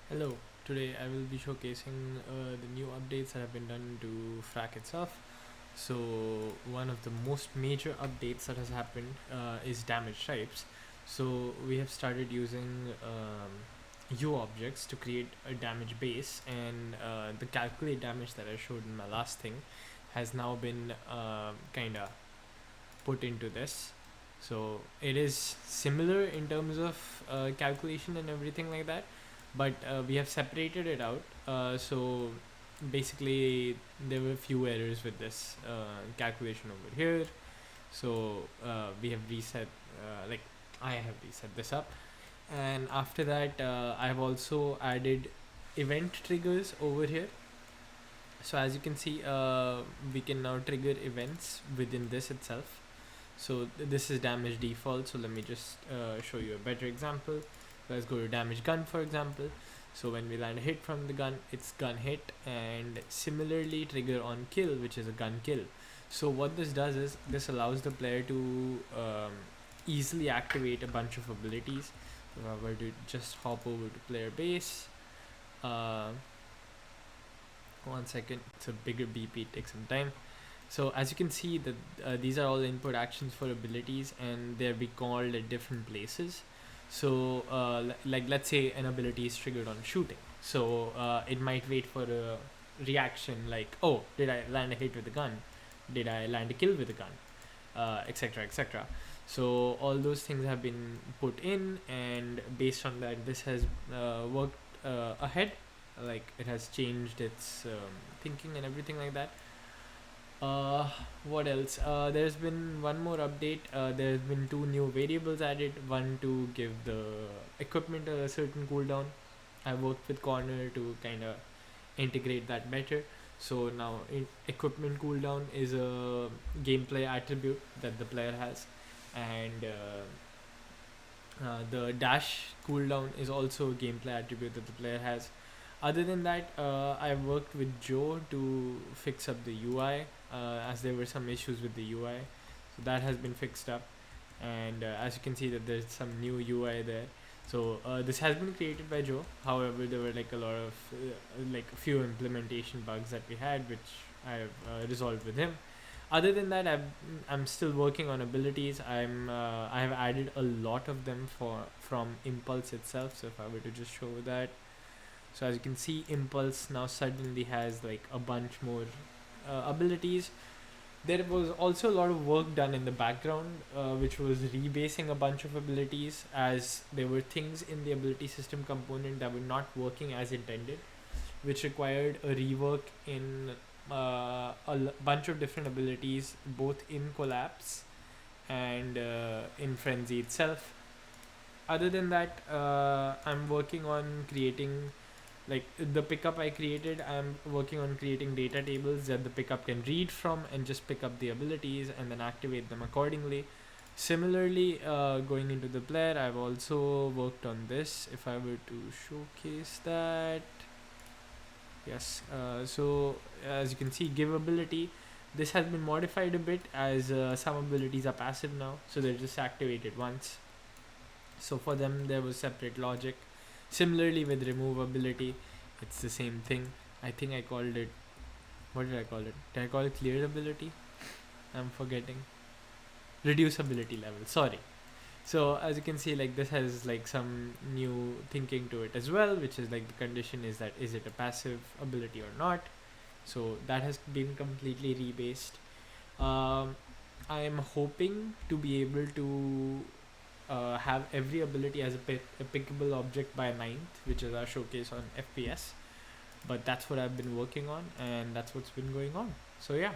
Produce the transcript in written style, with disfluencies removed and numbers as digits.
Hello, today I will be showcasing the new updates that have been done to Frak itself. So, one of the most major updates that has happened is damage types. So, we have started using U objects to create a damage base, and the calculate damage that I showed in my last thing has now been kind of put into this. So it is similar in terms of calculation and everything like that, but we have separated it out. So basically, there were a few errors with this calculation over here. So we have reset, like I have reset this up, and after that, I have also added event triggers over here. So as you can see, we can now trigger events within this itself. So this is damage default. So let me just show you a better example. Let's go to damage gun, for example. So when we land a hit from the gun, it's gun hit, and similarly trigger on kill, which is a gun kill. So what this does is this allows the player to easily activate a bunch of abilities. So if I were to just hop over to player base, uh, 1 second, it's a bigger BP, it takes some time. So as you can see that these are all input actions for abilities, and they're be called at different places. So like let's say an ability is triggered on shooting, so it might wait for a reaction like, oh, did I land a hit with a gun, did I land a kill with a gun, etc, etc. So all those things have been put in, and based on that this has worked ahead, like it has changed its thinking and everything like that. uh, what else? There's been one more update. There's been two new variables added. One to give the equipment a certain cooldown. I worked with Corner to kind of integrate that better. So now equipment cooldown is a gameplay attribute that the player has, and the dash cooldown is also a gameplay attribute that the player has. Other than that, I worked with Joe to fix up the UI, as there were some issues with the UI, so that has been fixed up. And as you can see that there's some new UI there. So this has been created by Joe. However, there were like a lot of like a few implementation bugs that we had, which I have resolved with him. Other than that, I'm still working on abilities. I have added a lot of them for from Impulse itself. So if I were to just show that, so as you can see, Impulse now suddenly has like a bunch more abilities. There was also a lot of work done in the background, which was rebasing a bunch of abilities, as there were things in the ability system component that were not working as intended, which required a rework in bunch of different abilities, both in Collapse and in Frenzy itself. Other than that, I'm working on creating, like the pickup I created, I'm working on creating data tables that the pickup can read from and just pick up the abilities and then activate them accordingly. Similarly, going into the player, I've also worked on this. If I were to showcase that, yes. So as you can see, give ability, this has been modified a bit, as some abilities are passive now, so they're just activated once. So for them there was separate logic. Similarly with remove ability, it's the same thing. I think I called it, what did I call it? Did I call it clear ability? I'm forgetting. Reduce ability level, sorry. So as you can see, like this has like some new thinking to it as well, which is like the condition is that is it a passive ability or not. So that has been completely rebased. I am hoping to be able to have every ability as a pickable object by 9th, which is our showcase on FPS. But that's what I've been working on, and that's what's been going on. So yeah.